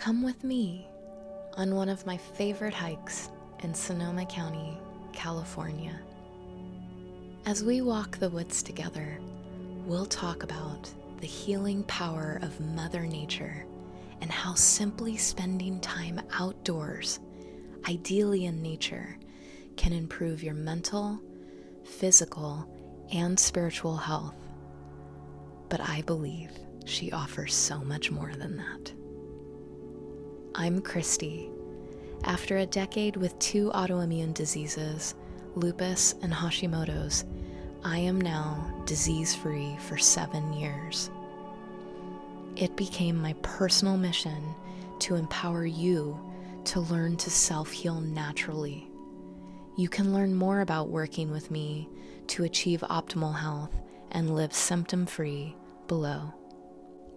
Come with me on one of my favorite hikes in Sonoma County, California. As we walk the woods together, we'll talk about the healing power of Mother Nature and how simply spending time outdoors, ideally in nature, can improve your mental, physical, and spiritual health. But I believe she offers so much more than that. I'm Christy. After a decade with 2 autoimmune diseases, lupus and Hashimoto's, I am now disease-free for 7 years. It became my personal mission to empower you to learn to self-heal naturally. You can learn more about working with me to achieve optimal health and live symptom-free below.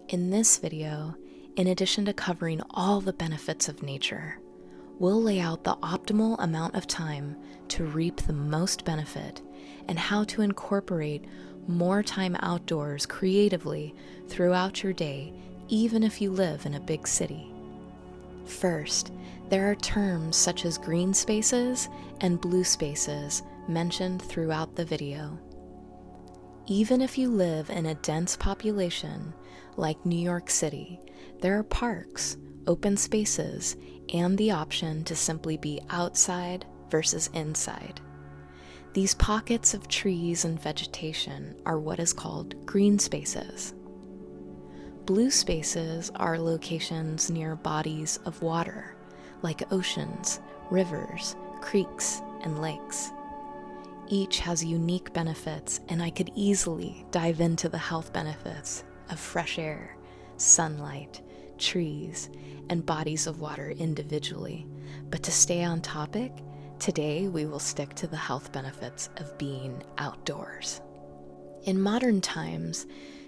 In this video, in addition to covering all the benefits of nature, we'll lay out the optimal amount of time to reap the most benefit and how to incorporate more time outdoors creatively throughout your day, even if you live in a big city. First, there are terms such as green spaces and blue spaces mentioned throughout the video. Even if you live in a dense population like New York City, there are parks, open spaces, and the option to simply be outside versus inside. These pockets of trees and vegetation are what is called green spaces. Blue spaces are locations near bodies of water, like oceans, rivers, creeks, and lakes. Each has unique benefits, and I could easily dive into the health benefits of fresh air, sunlight, trees, and bodies of water individually. But to stay on topic, today we will stick to the health benefits of being outdoors. In modern times,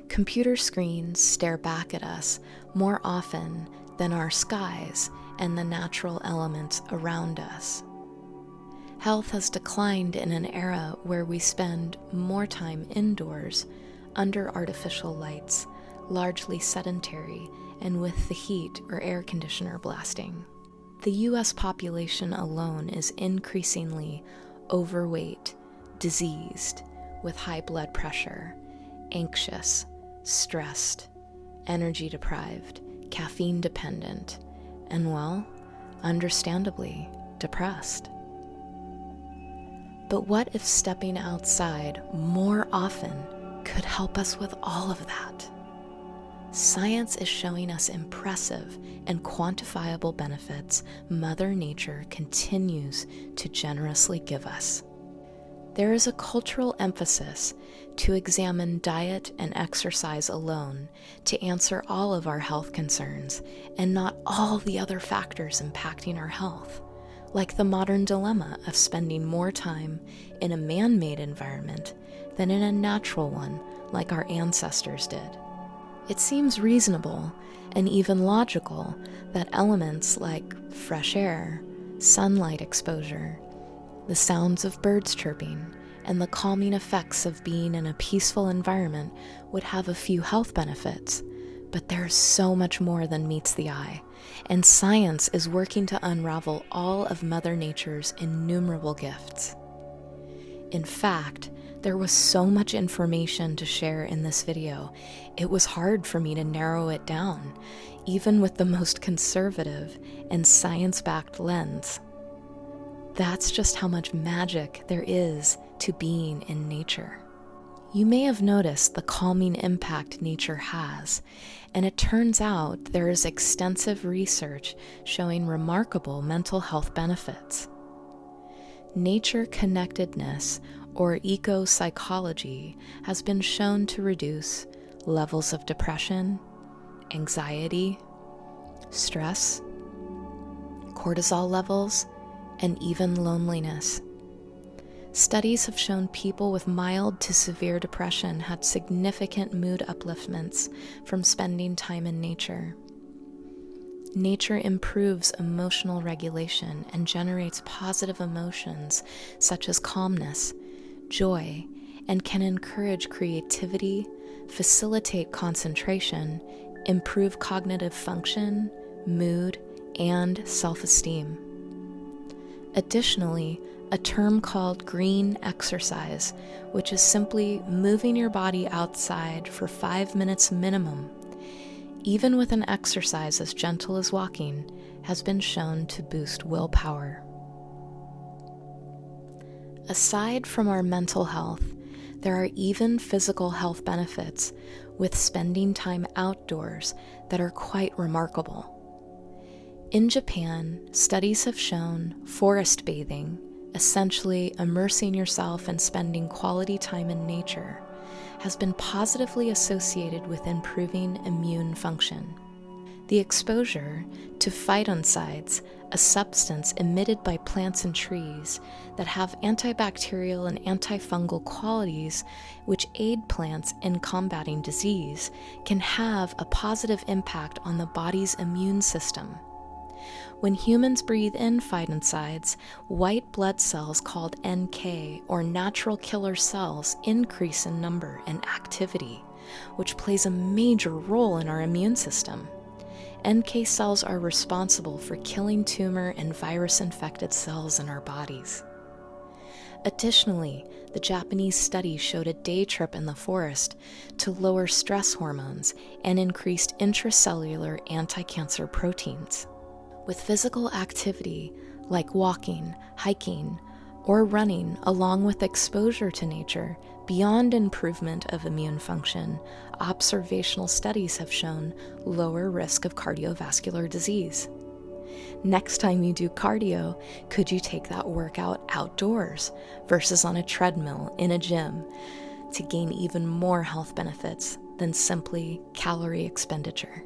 computer screens stare back at us more often than our skies and the natural elements around us. Health has declined in an era where we spend more time indoors, under artificial lights, largely sedentary, and with the heat or air conditioner blasting. The US population alone is increasingly overweight, diseased, with high blood pressure, anxious, stressed, energy deprived, caffeine dependent, and well, understandably, depressed. But what if stepping outside more often could help us with all of that? Science is showing us impressive and quantifiable benefits Mother Nature continues to generously give us. There is a cultural emphasis to examine diet and exercise alone to answer all of our health concerns and not all the other factors impacting our health, like the modern dilemma of spending more time in a man-made environment than in a natural one like our ancestors did. It seems reasonable and even logical that elements like fresh air, sunlight exposure, the sounds of birds chirping, and the calming effects of being in a peaceful environment would have a few health benefits. But there's so much more than meets the eye, and science is working to unravel all of Mother Nature's innumerable gifts. In fact, there was so much information to share in this video, it was hard for me to narrow it down, even with the most conservative and science-backed lens. That's just how much magic there is to being in nature. You may have noticed the calming impact nature has, and it turns out there is extensive research showing remarkable mental health benefits. Nature connectedness, or eco-psychology, has been shown to reduce levels of depression, anxiety, stress, cortisol levels, and even loneliness. Studies have shown people with mild to severe depression had significant mood upliftments from spending time in nature. Nature improves emotional regulation and generates positive emotions such as calmness, joy, and can encourage creativity, facilitate concentration, improve cognitive function, mood, and self-esteem. Additionally, a term called green exercise, which is simply moving your body outside for 5 minutes minimum, even with an exercise as gentle as walking, has been shown to boost willpower. Aside from our mental health, there are even physical health benefits with spending time outdoors that are quite remarkable. In Japan, studies have shown forest bathing, essentially immersing yourself and spending quality time in nature, has been positively associated with improving immune function. The exposure to phytoncides, a substance emitted by plants and trees that have antibacterial and antifungal qualities which aid plants in combating disease, can have a positive impact on the body's immune system. When humans breathe in phytoncides, white blood cells called NK, or natural killer cells, increase in number and activity, which plays a major role in our immune system. NK cells are responsible for killing tumor and virus-infected cells in our bodies. Additionally, the Japanese study showed a day trip in the forest to lower stress hormones and increased intracellular anti-cancer proteins. With physical activity like walking, hiking, or running, along with exposure to nature, beyond improvement of immune function, observational studies have shown lower risk of cardiovascular disease. Next time you do cardio, could you take that workout outdoors versus on a treadmill in a gym to gain even more health benefits than simply calorie expenditure?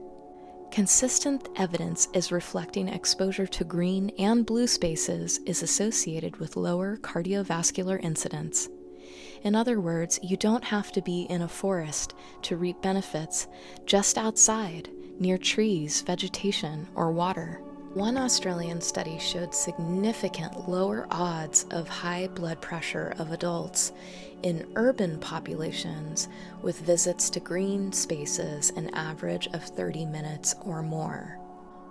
Consistent evidence is reflecting exposure to green and blue spaces is associated with lower cardiovascular incidence. In other words, you don't have to be in a forest to reap benefits, just outside, near trees, vegetation, or water. One Australian study showed significant lower odds of high blood pressure of adults in urban populations with visits to green spaces an average of 30 minutes or more.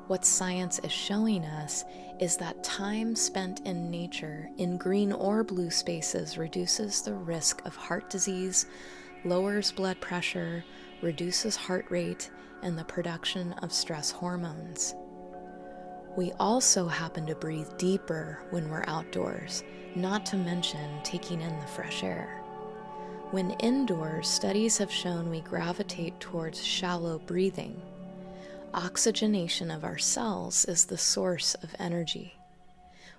What science is showing us is that time spent in nature in green or blue spaces reduces the risk of heart disease, lowers blood pressure, reduces heart rate, and the production of stress hormones. We also happen to breathe deeper when we're outdoors, not to mention taking in the fresh air. When indoors, studies have shown we gravitate towards shallow breathing. Oxygenation of our cells is the source of energy.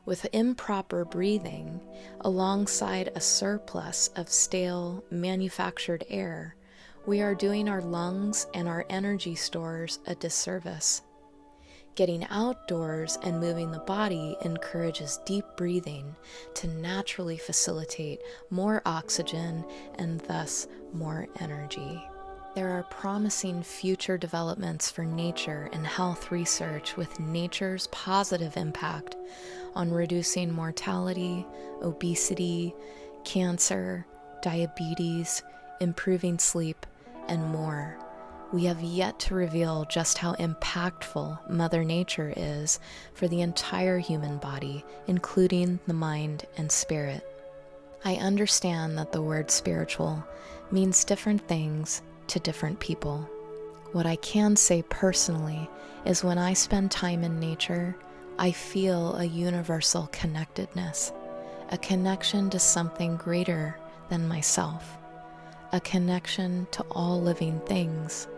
With improper breathing, alongside a surplus of stale, manufactured air, we are doing our lungs and our energy stores a disservice. Getting outdoors and moving the body encourages deep breathing to naturally facilitate more oxygen and thus more energy. There are promising future developments for nature and health research with nature's positive impact on reducing mortality, obesity, cancer, diabetes, improving sleep, and more. We have yet to reveal just how impactful Mother Nature is for the entire human body, including the mind and spirit. I understand that the word spiritual means different things to different people. What I can say personally is when I spend time in nature, I feel a universal connectedness, a connection to something greater than myself, a connection to all living things,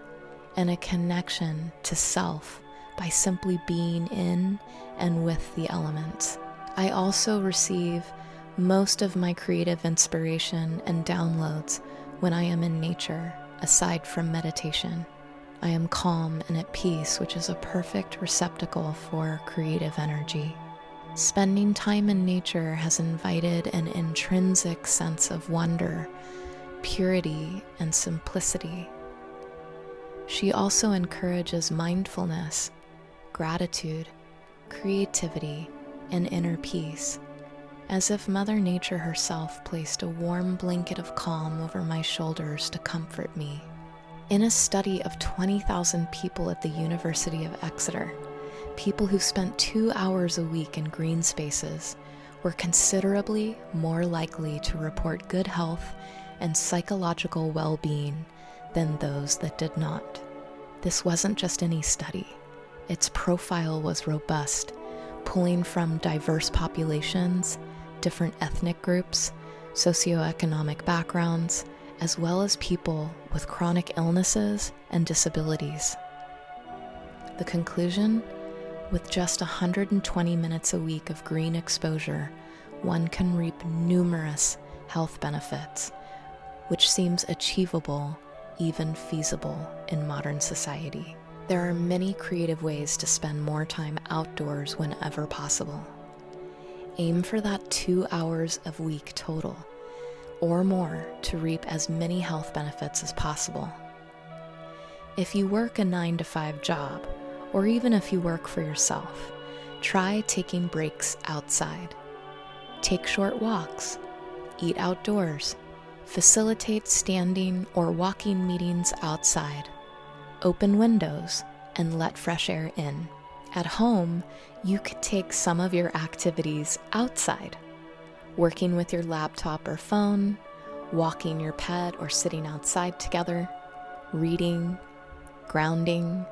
and a connection to self by simply being in and with the elements. I also receive most of my creative inspiration and downloads when I am in nature, aside from meditation. I am calm and at peace, which is a perfect receptacle for creative energy. Spending time in nature has invited an intrinsic sense of wonder, purity, and simplicity. She also encourages mindfulness, gratitude, creativity, and inner peace, as if Mother Nature herself placed a warm blanket of calm over my shoulders to comfort me. In a study of 20,000 people at the University of Exeter, people who spent 2 hours a week in green spaces were considerably more likely to report good health and psychological well-being than those that did not. This wasn't just any study. Its profile was robust, pulling from diverse populations, different ethnic groups, socioeconomic backgrounds, as well as people with chronic illnesses and disabilities. The conclusion? With just 120 minutes a week of green exposure, one can reap numerous health benefits, which seems achievable, even feasible in modern society. There are many creative ways to spend more time outdoors whenever possible. Aim for that 2 hours a week total, or more, to reap as many health benefits as possible. If you work a 9-to-5 job, or even if you work for yourself, try taking breaks outside. Take short walks, eat outdoors, facilitate standing or walking meetings outside. Open windows and let fresh air in. At home, you could take some of your activities outside, working with your laptop or phone, walking your pet or sitting outside together, reading, grounding,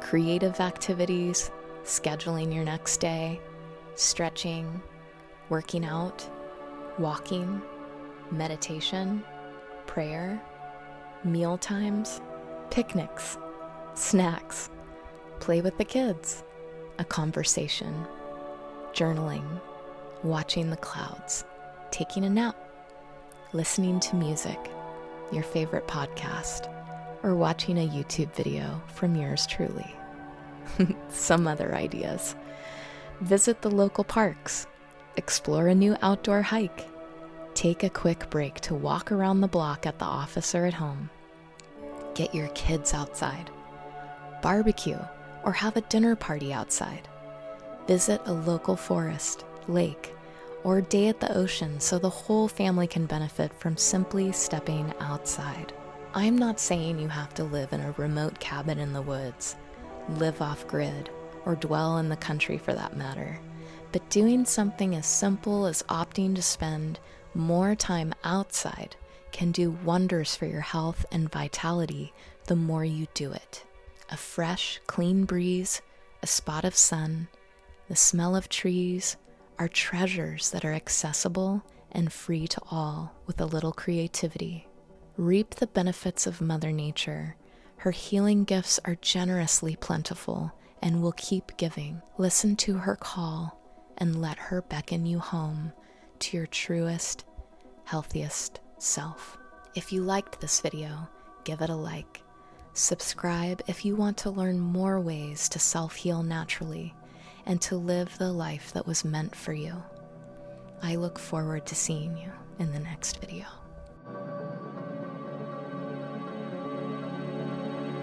creative activities, scheduling your next day, stretching, working out, walking, meditation, prayer, meal times, picnics, snacks, play with the kids, a conversation, journaling, watching the clouds, taking a nap, listening to music, your favorite podcast, or watching a YouTube video from yours truly. Some other ideas. Visit the local parks, explore a new outdoor hike, take a quick break to walk around the block at the office or at home, get your kids outside, barbecue, or have a dinner party outside. Visit a local forest, lake, or day at the ocean so the whole family can benefit from simply stepping outside. I'm not saying you have to live in a remote cabin in the woods, live off-grid, or dwell in the country for that matter, but doing something as simple as opting to spend more time outside can do wonders for your health and vitality the more you do it. A fresh, clean breeze, a spot of sun, the smell of trees are treasures that are accessible and free to all with a little creativity. Reap the benefits of Mother Nature. Her healing gifts are generously plentiful and will keep giving. Listen to her call and let her beckon you home to your truest, healthiest self. If you liked this video, give it a like. Subscribe if you want to learn more ways to self-heal naturally and to live the life that was meant for you. I look forward to seeing you in the next video.